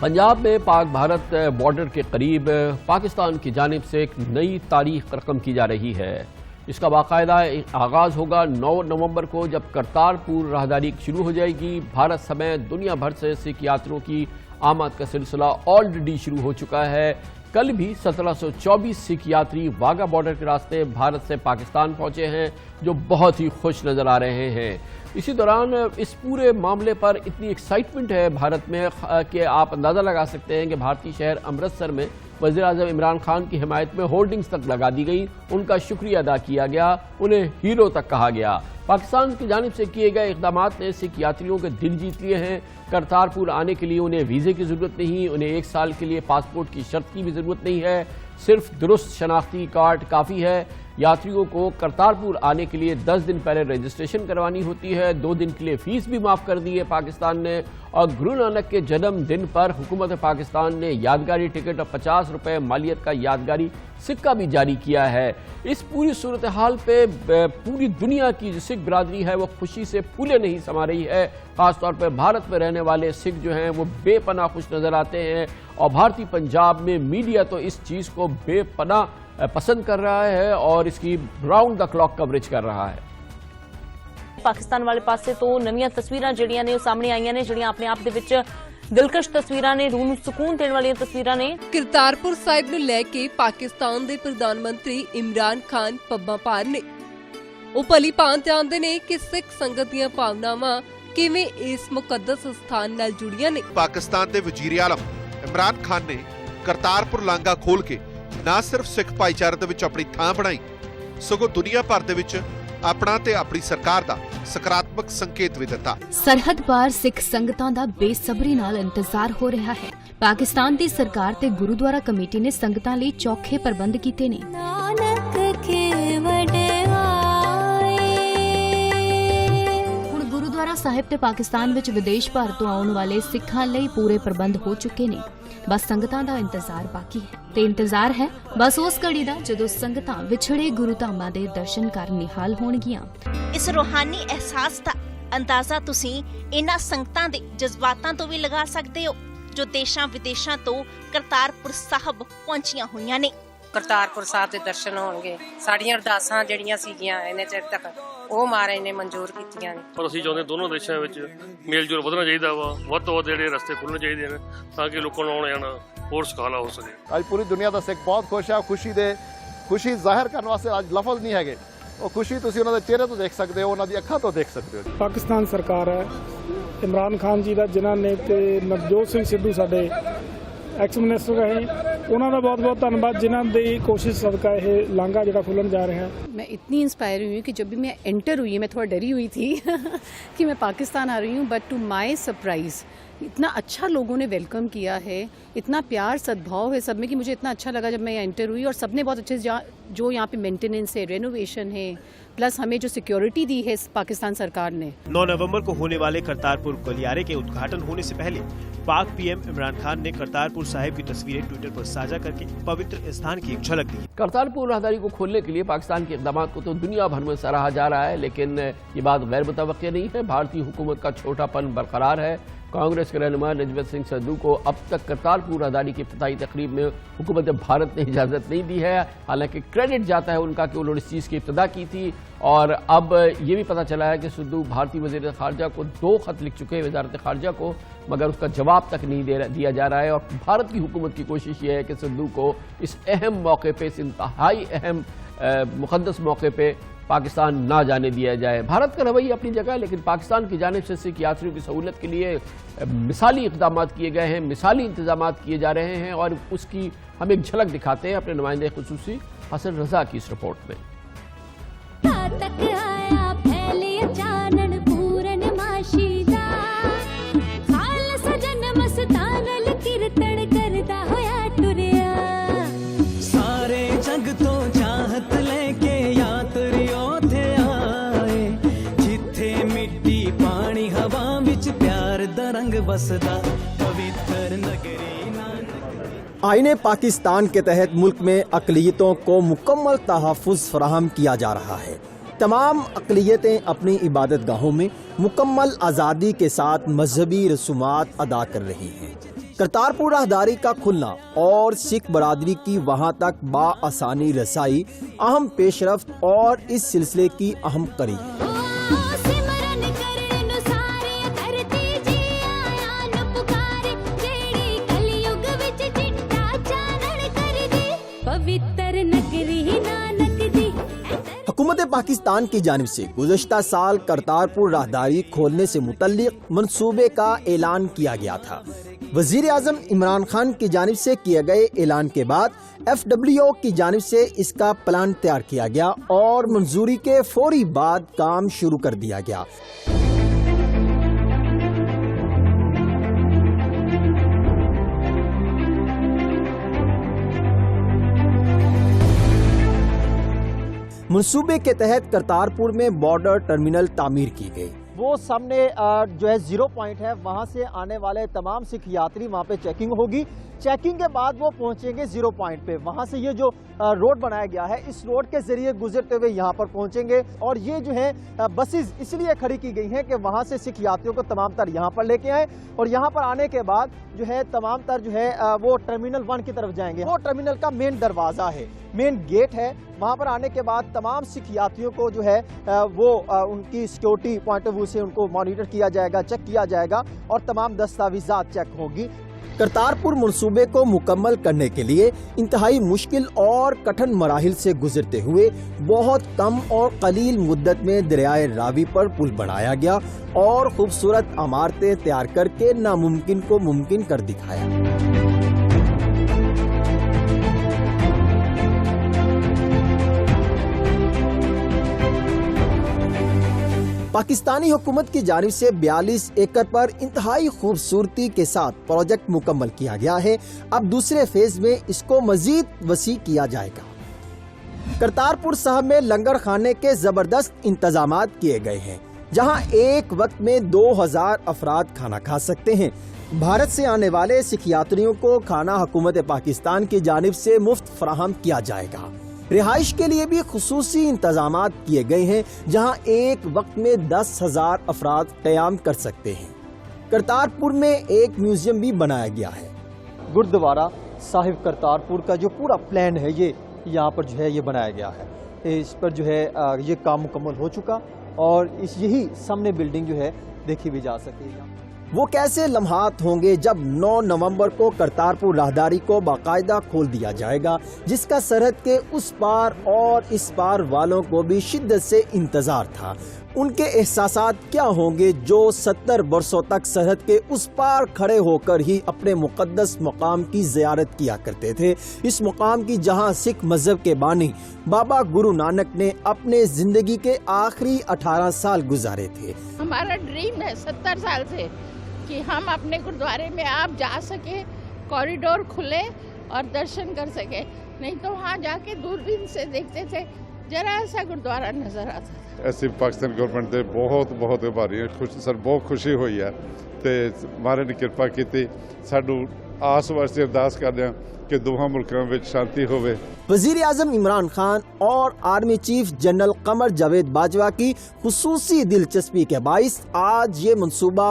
पंजाब में पाक भारत बॉर्डर के करीब पाकिस्तान की जानिब से एक नई तारीख रकम की जा रही है। इसका बाकायदा आगाज़ होगा 9 नवंबर को, जब करतारपुर राहदारी शुरू हो जाएगी। भारत समेत दुनिया भर से सिख यात्रियों की आमद का सिलसिला ऑलरेडी शुरू हो चुका है। कल भी 1724 सिख यात्री वाघा बॉर्डर के रास्ते भारत से पाकिस्तान पहुंचे हैं, जो बहुत ही खुश नजर आ रहे हैं। इसी दौरान इस पूरे मामले पर इतनी एक्साइटमेंट है भारत में कि आप अंदाज़ा लगा सकते हैं कि भारतीय शहर अमृतसर में वज़ीर-ए-आज़म इमरान खान की हिमायत में होर्डिंग्स तक लगा दी गई, उनका शुक्रिया अदा किया गया, उन्हें हीरो तक कहा गया। पाकिस्तान की जानिब से किए गए इक़दामात ने सिख यात्रियों के दिल जीत लिए हैं। करतारपुर आने के लिए उन्हें वीज़े की ज़रूरत नहीं, उन्हें 1 साल के लिए पासपोर्ट की शर्त की भी ज़रूरत नहीं है, सिर्फ दुरुस्त शनाख्ती कार्ड काफ़ी है। यात्रियों को करतारपुर आने के लिए 10 दिन पहले रजिस्ट्रेशन करवानी होती है। 2 दिन के लिए फ़ीस भी माफ़ कर दी है पाकिस्तान ने। और गुरु नानक के जन्म दिन पर हुकूमत पाकिस्तान ने यादगारी टिकट और 50 रुपये मालियत का यादगारी सिक्का भी जारी किया है। इस पूरी सूरत हाल पे पूरी दुनिया की जो सिख बिरादरी है वो खुशी से फूले नहीं समा रही है। ख़ास तौर पर भारत में रहने वाले सिख जो हैं वो बेपनाह खुश नज़र आते हैं, और भारतीय पंजाब में मीडिया तो इस चीज़ को बेपनाह पसंद कर रहा है और इसकी राउंड द क्लॉक कवरेज कर रहा है। पाकिस्तान वाले पासे तो नवीं तस्वीरां ਜਿਹੜੀਆਂ ਨੇ ਉਹ ਸਾਹਮਣੇ ਆਈਆਂ ਨੇ, ਜਿਹੜੀਆਂ ਆਪਣੇ ਆਪ ਦੇ ਵਿੱਚ ਦਿਲਕਸ਼ ਤਸਵੀਰਾਂ ਨੇ, ਰੂਹ ਨੂੰ ਸਕੂਨ ਦੇਣ ਵਾਲੀਆਂ ਤਸਵੀਰਾਂ ਨੇ। ਕਰਤਾਰਪੁਰ ਸਾਹਿਬ ਨੂੰ ਲੈ ਕੇ ਪਾਕਿਸਤਾਨ ਦੇ ਪ੍ਰਧਾਨ ਮੰਤਰੀ ਇਮਰਾਨ ਖਾਨ ਪੱਬਾਂ ਭਾਰ ਨੇ। ਉਹ ਭਲੀ ਭਾਂਤ ਜਾਣਦੇ ਨੇ ਕਿ ਸਿੱਖ ਸੰਗਤ ਦੀਆਂ ਭਾਵਨਾਵਾਂ ਕਿਵੇਂ ਇਸ ਮੁਕੱਦਸ ਸਥਾਨ ਨਾਲ ਜੁੜੀਆਂ ਨੇ। ਪਾਕਿਸਤਾਨ ਦੇ ਵਜ਼ੀਰ ਆਲਮ ਇਮਰਾਨ ਖਾਨ ਨੇ ਕਰਤਾਰਪੁਰ ਲਾਂਘਾ ਖੋਲ ਕੇ ਨਾ ਸਿਰਫ ਸਿੱਖ ਭਾਈਚਾਰੇ ਦੇ ਵਿੱਚ ਆਪਣੀ ਥਾਂ ਬਣਾਈ, ਸਗੋਂ ਦੁਨੀਆ ਭਰ ਦੇ ਵਿੱਚ ਆਪਣਾ ਤੇ ਆਪਣੀ ਸਰਕਾਰ ਦਾ ਸਕਾਰਾਤਮਕ ਸੰਕੇਤ ਵੀ ਦਿੱਤਾ। ਸਰਹੱਦ ਪਾਰ ਸਿੱਖ ਸੰਗਤਾਂ ਦਾ ਬੇਸਬਰੀ ਨਾਲ ਇੰਤਜ਼ਾਰ ਹੋ ਰਿਹਾ ਹੈ। ਪਾਕਿਸਤਾਨ ਦੀ ਸਰਕਾਰ ਤੇ ਗੁਰੂਦੁਆਰਾ ਕਮੇਟੀ ਨੇ ਸੰਗਤਾਂ ਲਈ ਚੌਖੇ ਪ੍ਰਬੰਧ ਕੀਤੇ ਨੇ। ਹੁਣ ਗੁਰੂਦੁਆਰਾ ਸਾਹਿਬ ਤੇ ਪਾਕਿਸਤਾਨ ਵਿੱਚ ਵਿਦੇਸ਼ ਭਰ ਤੋਂ ਆਉਣ ਵਾਲੇ ਸਿੱਖਾਂ ਲਈ ਪੂਰੇ ਪ੍ਰਬੰਧ ਹੋ ਚੁੱਕੇ ਨੇ। बस संगतां दा इंतजार बाकी है ते इंतजार है बस उस घड़ी दा जदों संगतां विछड़े गुरु धामां दे दर्शन कर निहाल होणगियां। इस रूहानी एहसास दा अंदाजा तुसीं इन्हां संगतां दे जज्बातां तो भी लगा सकदे हो जो देशां विदेशां तो करतारपुर साहब पहुंचियां होईयां ने। करतारपुर साहब दे दर्शन होणगे, साडीआं अरदासां ਜਿਹੜੀਆਂ ਸੀਗੀਆਂ ਇਹਨੇ ਚਿਰ ਤੱਕ ਉਹ ਮਹਾਰਾਜ ਨੇ ਮਨਜ਼ੂਰ ਕੀਤੀਆਂ ਨੇ। ਪਰ ਅਸੀਂ ਚਾਹੁੰਦੇ ਦੋਨੋਂ ਦੇਸ਼ਾਂ ਵਿੱਚ ਮੇਲ ਜੋਲ ਵਧਣਾ ਚਾਹੀਦਾ ਵਾ, ਵੱਧ ਤੋਂ ਵੱਧ ਜਿਹੜੇ ਰਸਤੇ ਖੁੱਲ੍ਹਣੇ ਚਾਹੀਦੇ ਨੇ ਤਾਂ ਕਿ ਲੋਕਾਂ ਨੂੰ ਆਉਣਾ ਜਾਣਾ ਹੋਰ ਸੁਖਾਲਾ ਹੋ ਸਕੇ। ਅੱਜ ਪੂਰੀ ਦੁਨੀਆ ਦਾ ਸਿੱਖ ਬਹੁਤ ਖੁਸ਼ ਹੈ। ਖੁਸ਼ੀ ਜ਼ਾਹਿਰ ਕਰਨ ਵਾਸਤੇ ਅੱਜ ਲਫ਼ਜ਼ ਨਹੀਂ ਹੈਗੇ, ਉਹ ਖੁਸ਼ੀ ਤੁਸੀਂ ਉਹਨਾਂ ਦੇ ਚਿਹਰੇ ਤੋਂ ਦੇਖ ਸਕਦੇ ਹੋ, ਉਹਨਾਂ ਦੀ ਅੱਖਾਂ ਤੋਂ ਦੇਖ ਸਕਦੇ ਹੋ। ਪਾਕਿਸਤਾਨ ਸਰਕਾਰ ਹੈ ਇਮਰਾਨ ਖਾਨ ਜੀ ਦਾ, ਜਿਨ੍ਹਾਂ ਨੇ ਤੇ ਨਵਜੋਤ ਸਿੰਘ ਸਿੱਧੂ ਸਾਡੇ ਐਕਸ ਮਿਨਿਸਟਰ ਰਹੇ, ਉਹਨਾਂ ਦਾ बहुत बहुत धन्यवाद जिन्होंने दी कोशिश सदका ये लांघा जो खुलन जा रहा है। मैं इतनी इंस्पायर हुई हूँ कि जब भी मैं एंटर हुई, मैं थोड़ा डरी हुई थी कि मैं पाकिस्तान आ रही हूँ, बट टू माय सरप्राइज इतना अच्छा लोगों ने वेलकम किया है, इतना प्यार सद्भाव है सब में कि मुझे इतना अच्छा लगा जब मैं यहाँ एंटर हुई। और सबने बहुत अच्छे से जो यहाँ पे मेंटेनेंस है, रेनोवेशन है, प्लस हमें जो सिक्योरिटी दी है पाकिस्तान सरकार ने। 9 नवंबर को होने वाले करतारपुर गलियारे के उद्घाटन होने से पहले पाक पीएम इमरान खान ने करतारपुर साहिब की तस्वीरें ट्विटर पर साझा करके पवित्र स्थान की एक झलक दी। करतारपुर राहदारी को खोलने के लिए पाकिस्तान के इक़दामात को तो दुनिया भर में सराहा जा रहा है, लेकिन ये बात गैर मुतवक्की नहीं है। भारतीय हुकूमत का छोटापन बरकरार है। कांग्रेस के रहनुमा नजवत सिंह सिद्धू को अब तक करतारपुर राहदारी की इफ्तिताई तकरीब में हुकूमत भारत ने इजाज़त नहीं दी है। हालांकि क्रेडिट जाता है उनका कि उन्होंने इस चीज़ की इब्तिदा की थी। और अब ये भी पता चला है कि सिद्धू भारतीय वज़ीर ख़ारजा को 2 खत लिख चुके हैं वज़ारत ख़ारजा को, मगर उसका जवाब तक नहीं दिया जा रहा है। और भारत की हुकूमत की कोशिश ये है कि सिद्धू को इस अहम मौके पर, इस इंतहाई अहम मुक़द्दस मौके पर पाकिस्तान ना जाने दिया जाए। भारत का रवैया अपनी जगह है, लेकिन पाकिस्तान की जानिब से सिख यात्रियों की सहूलत के लिए मिसाली इक़दामात किए गए हैं, मिसाली इंतजामात किए जा रहे हैं। और उसकी हम एक झलक दिखाते हैं अपने नुमाइंदे खुसूसी हसन रजा की इस रिपोर्ट में। आईने पाकिस्तान के तहत मुल्क में अक़लियतों को मुकम्मल तहफ़्फ़ुज़ फराहम किया जा रहा है। तमाम अक़लियतें अपनी इबादत गाहों में मुकम्मल आज़ादी के साथ मजहबी रसूमात अदा कर रही हैं। करतारपुर राहदारी का खुलना और सिख बरादरी की वहां तक बाआसानी रसाई अहम पेशरफ्त और इस सिलसिले की अहम कड़ी है। हुकूमत पाकिस्तान की जानिब से गुज़श्ता साल करतारपुर राहदारी खोलने से मुतल्लिक मंसूबे का ऐलान किया गया था। वज़ीर आज़म इमरान खान की जानिब से किए गए ऐलान के बाद FWO की जानिब से इसका प्लान तैयार किया गया और मंजूरी के फौरी बाद काम शुरू कर दिया गया। मंसूबे के तहत करतारपुर में बॉर्डर टर्मिनल तामीर की गई। वो सामने जो है 0 पॉइंट है, वहाँ से आने वाले तमाम सिख यात्री वहाँ पे चेकिंग होगी। चेकिंग के बाद वो पहुँचेंगे 0 पॉइंट पे। वहाँ से ये जो रोड बनाया गया है, इस रोड के जरिए गुजरते हुए यहाँ पर पहुँचेंगे। और ये जो है बसेस इसलिए खड़ी की गई हैं कि वहाँ से सिख यात्रियों को तमाम तर यहाँ पर लेके आए और यहाँ पर आने के बाद जो है तमाम तर जो है वो टर्मिनल 1 की तरफ जाएंगे। वो टर्मिनल का मेन दरवाज़ा है, मेन गेट है। वहाँ पर आने के बाद तमाम सिख यात्रियों को जो है वो उनकी सिक्योरिटी पॉइंट ऑफ व्यू से उनको मॉनिटर किया जाएगा, चेक किया जाएगा और तमाम दस्तावेजात चेक होंगी। करतारपुर मंसूबे को मुकम्मल करने के लिए इंतहाई मुश्किल और कठिन मराहिल से गुजरते हुए बहुत कम और कलील मुद्दत में दरियाए रावी पर पुल बनाया गया और खूबसूरत इमारतें तैयार करके नामुमकिन को मुमकिन कर दिखाया। पाकिस्तानी हुकूमत की जानिब से 42 एकड़ पर इंतहाई खूबसूरती के साथ प्रोजेक्ट मुकम्मल किया गया है। अब दूसरे फेज में इसको मजीद वसी किया जाएगा। करतारपुर साहब में लंगर खाने के जबरदस्त इंतजामात किए गए हैं, जहां एक वक्त में 2000 अफराद खाना खा सकते हैं। भारत से आने वाले सिख यात्रियों को खाना हुकूमत पाकिस्तान की जानिब से मुफ्त फराहम किया जाएगा। रिहाइश के लिए भी खुसूसी इंतजामात किए गए हैं, जहां एक वक्त में 10,000 अफराद क़याम कर सकते हैं। करतारपुर में एक म्यूजियम भी बनाया गया है। गुरुद्वारा साहिब करतारपुर का जो पूरा प्लान है ये यहाँ पर जो है ये बनाया गया है। इस पर जो है ये काम मुकम्मल हो चुका और इस यही सामने बिल्डिंग जो है देखी भी जा सकेगी। वो कैसे लम्हात होंगे जब 9 नवंबर को करतारपुर राहदारी को बाकायदा खोल दिया जाएगा, जिसका सरहद के उस पार और इस पार वालों को भी शिद्दत से इंतजार था। उनके एहसासात क्या होंगे जो 70 बरसों तक सरहद के उस पार खड़े होकर ही अपने मुक़द्दस मकाम की ज़ियारत किया करते थे। इस मकाम की जहां सिख मजहब के बानी बाबा गुरु नानक ने अपने जिंदगी के आखिरी 18 साल गुजारे थे। हमारा ड्रीम है 70 साल से कि हम अपने गुरुद्वारे में आप जा सके, कॉरिडोर खुले और दर्शन कर सके। नहीं तो वहाँ जाके दूरबीन से देखते थे, जरा सा गुरुद्वारा नजर आता था। ऐसी पाकिस्तान गवर्नमेंट ਦੇ ਬਹੁਤ ਆਭਾਰੀ ਹਾਂ। ਸਰ ਬਹੁਤ ਖੁਸ਼ੀ ਹੋਈ ਹੈ ਤੇ ਮਹਾਰਾਜ ਨੇ ਕਿਰਪਾ ਕੀਤੀ। ਸਾਨੂੰ ਆਸ ਵਾਸਤੇ ਅਰਦਾਸ ਕਰਦੇ ਹਾਂ कि दोनों मुल्कों में शांति होवे। वजीर आजम इमरान खान और army chief general Qamar Javed Bajwa की खुसूसी दिलचस्पी के बाइस आज ये मंसूबा